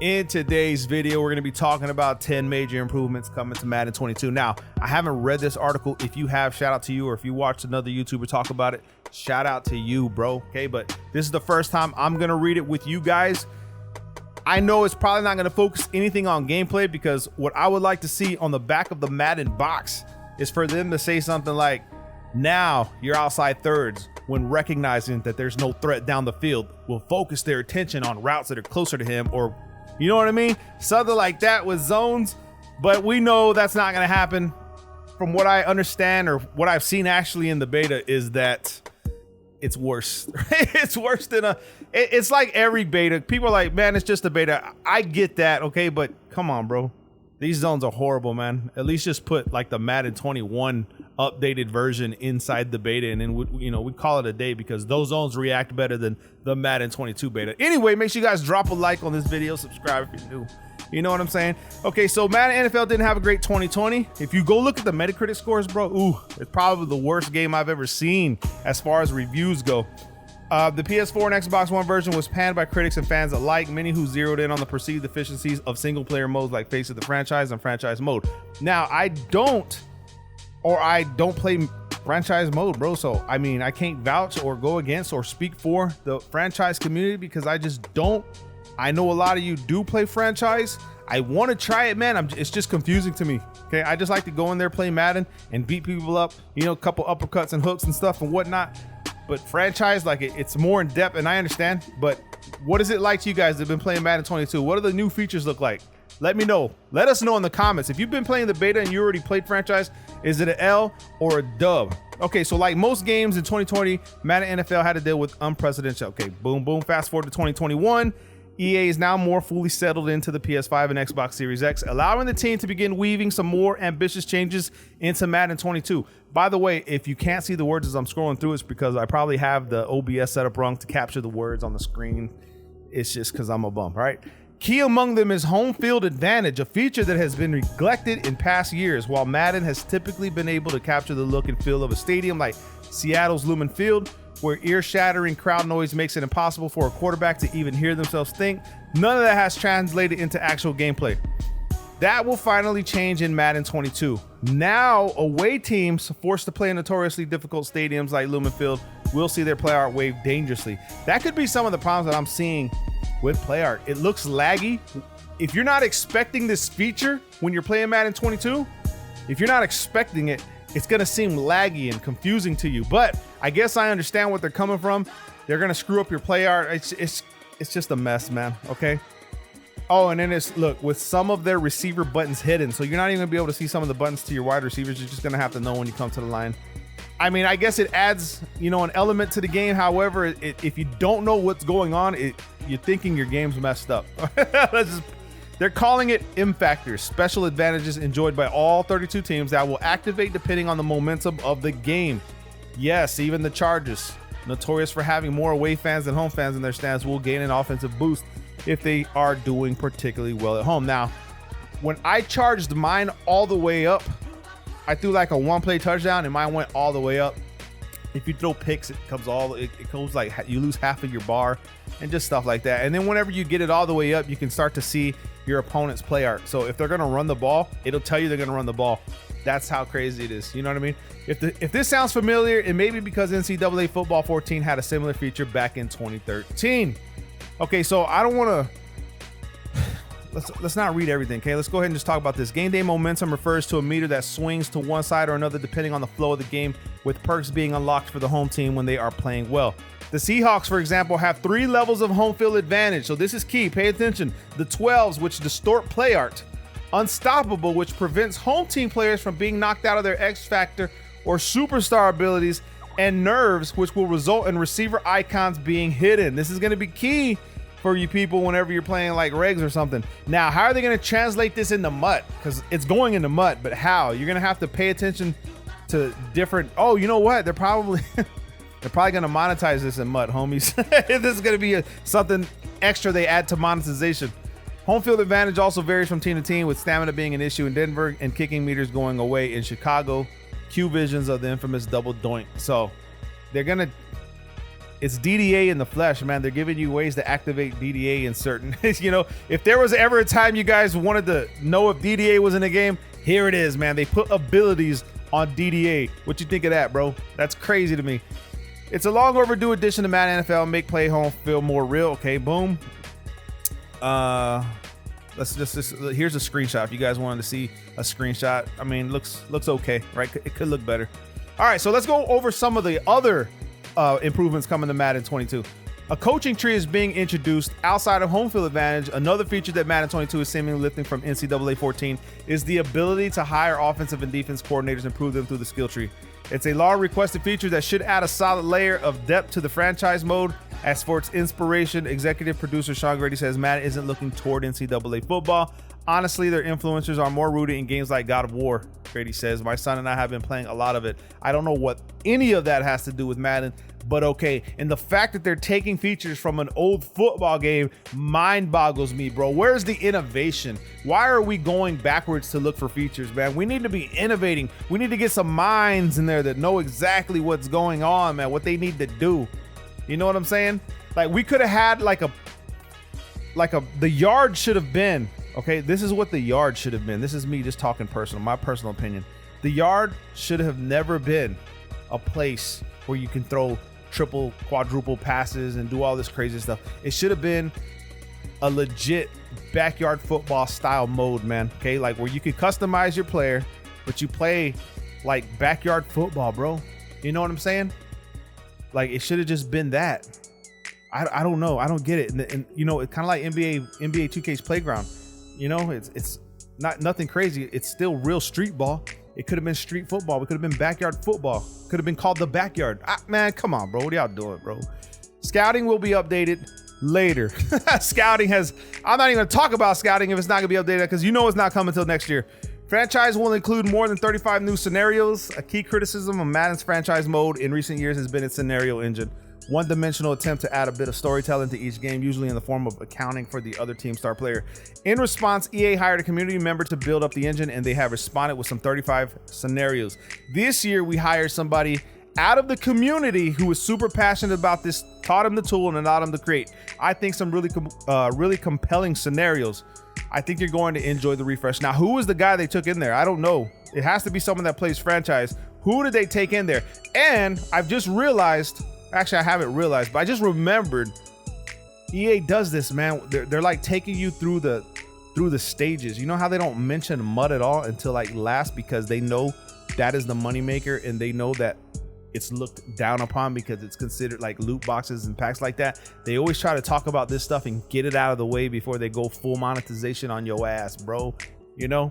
In today's video, we're going to be talking about 10 major improvements coming to Madden 22. Now, I haven't read this article. If you have, shout out to you. Or if you watched another YouTuber talk about it, shout out to you, bro. Okay, but this is the first time I'm going to read it with you guys. I know it's probably not going to focus anything on gameplay, because what I would like to see on the back of the Madden box is for them to say something like, now your outside thirds, when recognizing that there's no threat down the field, will focus their attention on routes that are closer to him, or you know what I mean? Something like that with zones. But we know that's not going to happen. From what I understand, or what I've seen actually in the beta, is that it's worse. It's worse than it's like every beta. People are like, man, it's just a beta. I get that, okay? But come on, bro. These zones are horrible, man. At least just put like the Madden 21 updated version inside the beta, and then we call it a day, because those zones react better than the Madden 22 beta. Anyway, make sure you guys drop a like on this video, subscribe if you're new. You know what I'm saying? Okay, so Madden NFL didn't have a great 2020. If you go look at the Metacritic scores, bro, it's probably the worst game I've ever seen as far as reviews go. The PS4 and Xbox One version was panned by critics and fans alike, many who zeroed in on the perceived deficiencies of single-player modes like Face of the Franchise and Franchise Mode. Now, I don't play franchise mode, bro, so I mean, I can't vouch or go against or speak for the franchise community, because I just don't. I know a lot of you do play franchise. I want to try it, man. It's just confusing to me. Okay, I just like to go in there, play Madden, and beat people up, a couple uppercuts and hooks and stuff and whatnot. But franchise, like it's more in depth, and I understand. But what is it like to you guys that have been playing Madden 22? What do the new features look like? Let me know. Let us know in the comments. If you've been playing the beta and you already played franchise, is it an L or a dub? Okay, so like most games in 2020, Madden NFL had to deal with unprecedented. Okay, boom, boom. Fast forward to 2021. EA is now more fully settled into the PS5 and Xbox Series X, allowing the team to begin weaving some more ambitious changes into Madden 22. By the way, if you can't see the words as I'm scrolling through, it's because I probably have the OBS setup wrong to capture the words on the screen. It's just because I'm a bum, right? Key among them is home field advantage, a feature that has been neglected in past years. While Madden has typically been able to capture the look and feel of a stadium like Seattle's Lumen Field, where ear-shattering crowd noise makes it impossible for a quarterback to even hear themselves think, none of that has translated into actual gameplay. That will finally change in Madden 22. Now, away teams forced to play in notoriously difficult stadiums like Lumen Field will see their play art wave dangerously. That could be some of the problems that I'm seeing with play art. It looks laggy. If you're not expecting this feature when you're playing Madden 22, if you're not expecting it, it's gonna seem laggy and confusing to you. But I guess I understand what they're coming from. They're gonna screw up your play art. It's just a mess, man. Okay. Oh, and then look, with some of their receiver buttons hidden, so you're not even gonna be able to see some of the buttons to your wide receivers. You're just gonna have to know when you come to the line. I mean, I guess it adds, an element to the game. However, if you don't know what's going on, you're thinking your game's messed up. They're calling it M factors, special advantages enjoyed by all 32 teams that will activate depending on the momentum of the game. Yes, even the Chargers, notorious for having more away fans than home fans in their stands, will gain an offensive boost if they are doing particularly well at home. Now, when I charged mine all the way up, I threw like a one-play touchdown and mine went all the way up. If you throw picks, it goes like you lose half of your bar and just stuff like that. And then whenever you get it all the way up, you can start to see your opponent's play art. So if they're going to run the ball, it'll tell you they're going to run the ball. That's how crazy it is. You know what I mean? If this sounds familiar, it may be because NCAA Football 14 had a similar feature back in 2013. Okay, so I don't want to... Let's not read everything, okay? Let's go ahead and just talk about this. Game day momentum refers to a meter that swings to one side or another depending on the flow of the game, with perks being unlocked for the home team when they are playing well. The Seahawks, for example, have 3 levels of home field advantage, so this is key. Pay attention. The 12s, which distort play art. Unstoppable, which prevents home team players from being knocked out of their X Factor or superstar abilities. And Nerves, which will result in receiver icons being hidden. This is going to be key for you people whenever you're playing like regs or something. Now, how are they going to translate this into MUT? Because it's going into MUT, but how? You're going to have to pay attention to different... Oh, you know what? They're probably going to monetize this in MUT, homies. This is going to be something extra they add to monetization. Home field advantage also varies from team to team, with stamina being an issue in Denver and kicking meters going away in Chicago. Q visions of the infamous double doink. So it's DDA in the flesh, man. They're giving you ways to activate DDA in certain, if there was ever a time you guys wanted to know if DDA was in a game, here it is, man. They put abilities on DDA. What you think of that, bro? That's crazy to me. It's a long overdue addition to Madden NFL. Make play home feel more real. Okay, boom. Here's a screenshot. If you guys wanted to see a screenshot, I mean, looks okay, right? It could look better. All right, so let's go over some of the other improvements coming to Madden 22. A coaching tree is being introduced outside of home field advantage. Another feature that Madden 22 is seemingly lifting from NCAA 14 is the ability to hire offensive and defense coordinators and prove them through the skill tree. It's a long requested feature that should add a solid layer of depth to the franchise mode. As for its inspiration, executive producer Sean Grady says Madden isn't looking toward NCAA football. Honestly, their influencers are more rooted in games like God of War, Grady says. My son and I have been playing a lot of it. I don't know what any of that has to do with Madden, but okay. And the fact that they're taking features from an old football game mind boggles me, bro. Where's the innovation? Why are we going backwards to look for features, man? We need to be innovating. We need to get some minds in there that know exactly what's going on, man, what they need to do. You know what I'm saying? Like, we could have had the yard should have been, okay, this is what the yard should have been. This is me just talking personal, my personal opinion. The yard should have never been a place where you can throw triple, quadruple passes and do all this crazy stuff. It should have been a legit backyard football style mode, man. Okay, like where you could customize your player, but you play like backyard football, bro. You know what I'm saying? Like, it should have just been that. I don't know. I don't get it. And you know, it's kind of like NBA 2K's playground. You know, it's nothing crazy. It's still real street ball. It could have been street football. It could have been backyard football. Could have been called the backyard. Man, come on, bro. What are y'all doing, bro? Scouting will be updated later. I'm not even gonna talk about scouting if it's not gonna be updated, because you know it's not coming until next year. Franchise will include more than 35 new scenarios. A key criticism of Madden's franchise mode in recent years has been its scenario engine. One-dimensional attempt to add a bit of storytelling to each game, usually in the form of accounting for the other team's star player. In response, EA hired a community member to build up the engine, and they have responded with some 35 scenarios. This year, we hired somebody out of the community who was super passionate about this, taught him the tool, and allowed him to create, I think, some really compelling scenarios. I think you're going to enjoy the refresh. Now, who was the guy they took in there? I don't know. It has to be someone that plays franchise. Who did they take in there? And I've just realized, actually I haven't realized, but I just remembered, EA does this, man. They're like taking you through the stages. You know how they don't mention mud at all until like last, because they know that is the moneymaker, and they know that it's looked down upon because it's considered like loot boxes and packs like that. They always try to talk about this stuff and get it out of the way before they go full monetization on your ass, bro. You know?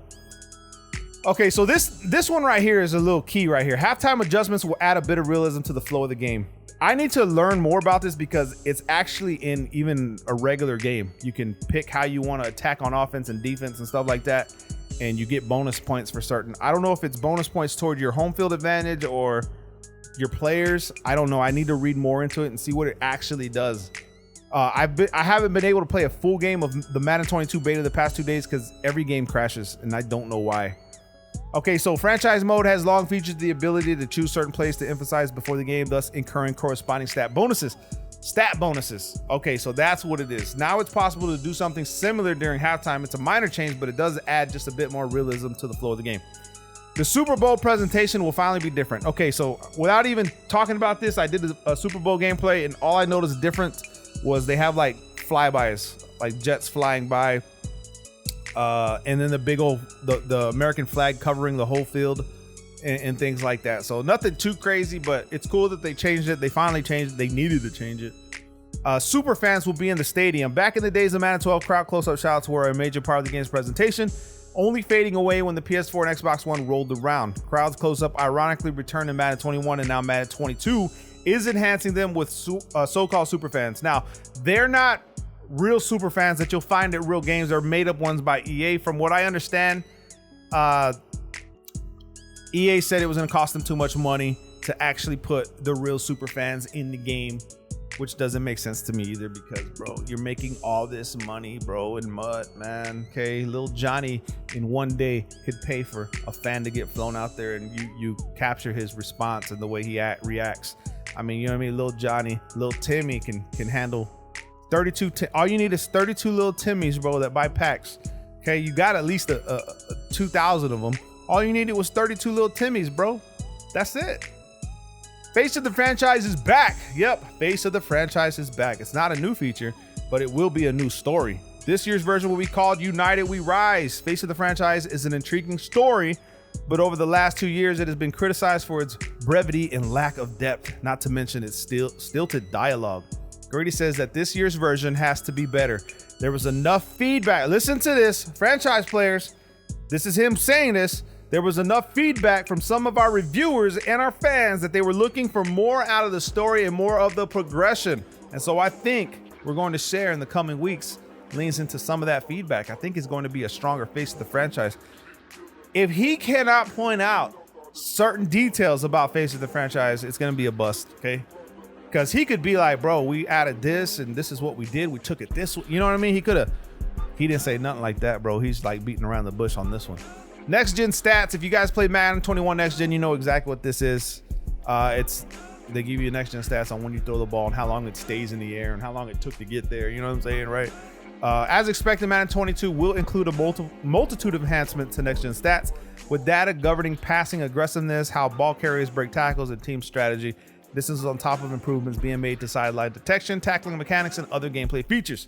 Okay, so this one right here is a little key right here. Halftime adjustments will add a bit of realism to the flow of the game. I need to learn more about this because it's actually in even a regular game. You can pick how you want to attack on offense and defense and stuff like that, and you get bonus points for certain. I don't know if it's bonus points toward your home field advantage or your players. I don't know. I need to read more into it and see what it actually does. I haven't been able to play a full game of the Madden 22 beta the past 2 days because every game crashes, and I don't know why. Okay, so franchise mode has long featured the ability to choose certain plays to emphasize before the game, thus incurring corresponding stat bonuses. Okay, so that's what it is. Now it's possible to do something similar during halftime. It's a minor change, but it does add just a bit more realism to the flow of the game. The Super Bowl presentation will finally be different. Okay, so without even talking about this, I did a Super Bowl gameplay, and all I noticed different was they have like flybys, like jets flying by, and then the big old the American flag covering the whole field and things like that. So nothing too crazy, but it's cool that they changed it. They finally changed it. They needed to change it. Super fans will be in the stadium. Back in the days of Madden 12, crowd close-up shots were a major part of the game's presentation, only fading away when the PS4 and Xbox One rolled around. Crowds close-up ironically returned in Madden 21, and now Madden 22 is enhancing them with so-called super fans. Now, they're not real super fans that you'll find at real games. They're made up ones by EA. From what I understand, EA said it was going to cost them too much money to actually put the real super fans in the game, which doesn't make sense to me either because, bro, you're making all this money, bro, in mud, man. Okay, little Johnny in one day could pay for a fan to get flown out there, and you capture his response and the way he reacts. I mean, you know what I mean? Little Johnny, little Timmy can handle 32. All you need is 32 little Timmys, bro, that buy packs. Okay, you got at least a 2,000 of them. All you needed was 32 little Timmys, bro. That's it. Face of the franchise is back. Yep, Face of the franchise is back. It's not a new feature, but it will be a new story. This year's version will be called United We Rise. Face of the franchise is an intriguing story, but over the last 2 years, it has been criticized for its brevity and lack of depth, not to mention its stilted dialogue. Grady says that this year's version has to be better. There was enough feedback. Listen to this, franchise players. This is him saying this. There was enough feedback from some of our reviewers and our fans that they were looking for more out of the story and more of the progression. And so I think we're going to share in the coming weeks leans into some of that feedback. I think it's going to be a stronger face of the franchise. If he cannot point out certain details about face of the franchise, it's going to be a bust, okay? Because he could be like, bro, we added this and this is what we did. We took it this way. You know what I mean? He didn't say nothing like that, bro. He's like beating around the bush on this one. Next gen stats. If you guys play Madden 21 next gen, you know exactly what this is. They give you next gen stats on when you throw the ball and how long it stays in the air and how long it took to get there. You know what I'm saying, right? As expected, Madden 22 will include a multitude of enhancements to next gen stats with data governing passing aggressiveness, how ball carriers break tackles, and team strategy. This is on top of improvements being made to sideline detection, tackling mechanics, and other gameplay features.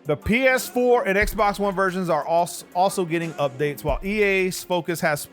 The PS4 and Xbox One versions are also getting updates, while EA's focus has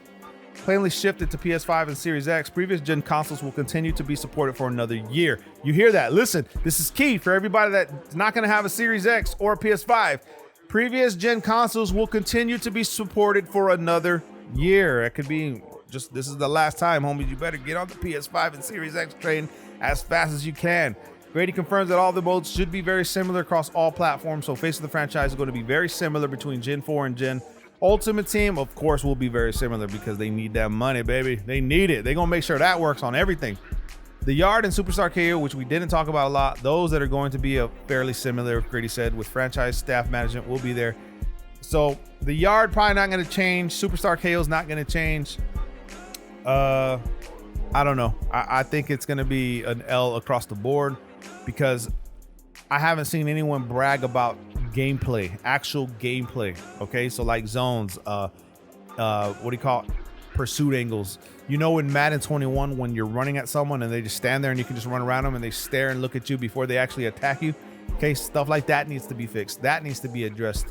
plainly shifted to PS5 and Series X. Previous gen consoles will continue to be supported for another year. You hear that? Listen, this is key for everybody that's not going to have a Series X or a PS5. Previous gen consoles will continue to be supported for another year. It could be just, this is the last time, homies. You better get on the PS5 and Series X train as fast as you can. Grady confirms that all the modes should be very similar across all platforms, so Face of the franchise is going to be very similar between Gen 4 and Gen. Ultimate Team, of course, will be very similar because they need that money, baby. They need it. They're going to make sure that works on everything. The Yard and Superstar KO, which we didn't talk about a lot, those that are going to be fairly similar, Grady said, with franchise staff management will be there. So the Yard probably not going to change. Superstar KO is not going to change. I don't know. I think it's going to be an L across the board, because I haven't seen anyone brag about gameplay, actual gameplay. Okay, so like zones, what do you call it? Pursuit angles. You know, in Madden 21, when you're running at someone and they just stand there and you can just run around them and they stare and look at you before they actually attack you. Okay, stuff like that needs to be fixed. That needs to be addressed.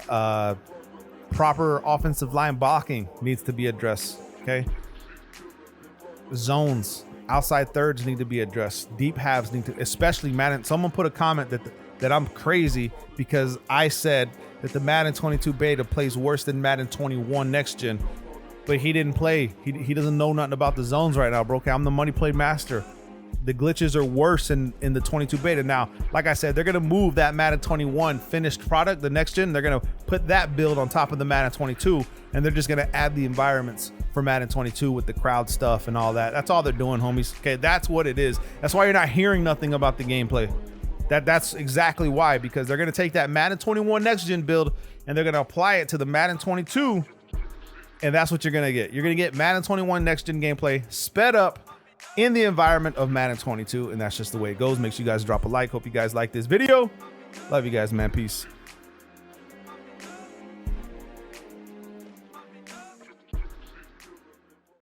Proper offensive line blocking needs to be addressed. Okay, zones. Outside thirds need to be addressed. Deep halves need to, especially Madden. Someone put a comment that I'm crazy because I said that the Madden 22 beta plays worse than Madden 21 next gen, but he didn't play. He doesn't know nothing about the zones right now, bro. Okay, I'm the money play master. The glitches are worse in the 22 beta. Now, like I said, they're gonna move that Madden 21 finished product, the next gen. They're gonna put that build on top of the Madden 22, and they're just gonna add the environments for Madden 22 with the crowd stuff and all that. That's all they're doing, homies. Okay, that's what it is. That's why you're not hearing nothing about the gameplay. That's exactly why, because they're gonna take that Madden 21 next gen build and they're gonna apply it to the Madden 22, and that's what you're gonna get. You're gonna get Madden 21 next gen gameplay sped up in the environment of Madden 22, and that's just the way it goes. Make sure you guys drop a like. Hope you guys like this video. Love you guys, man. Peace.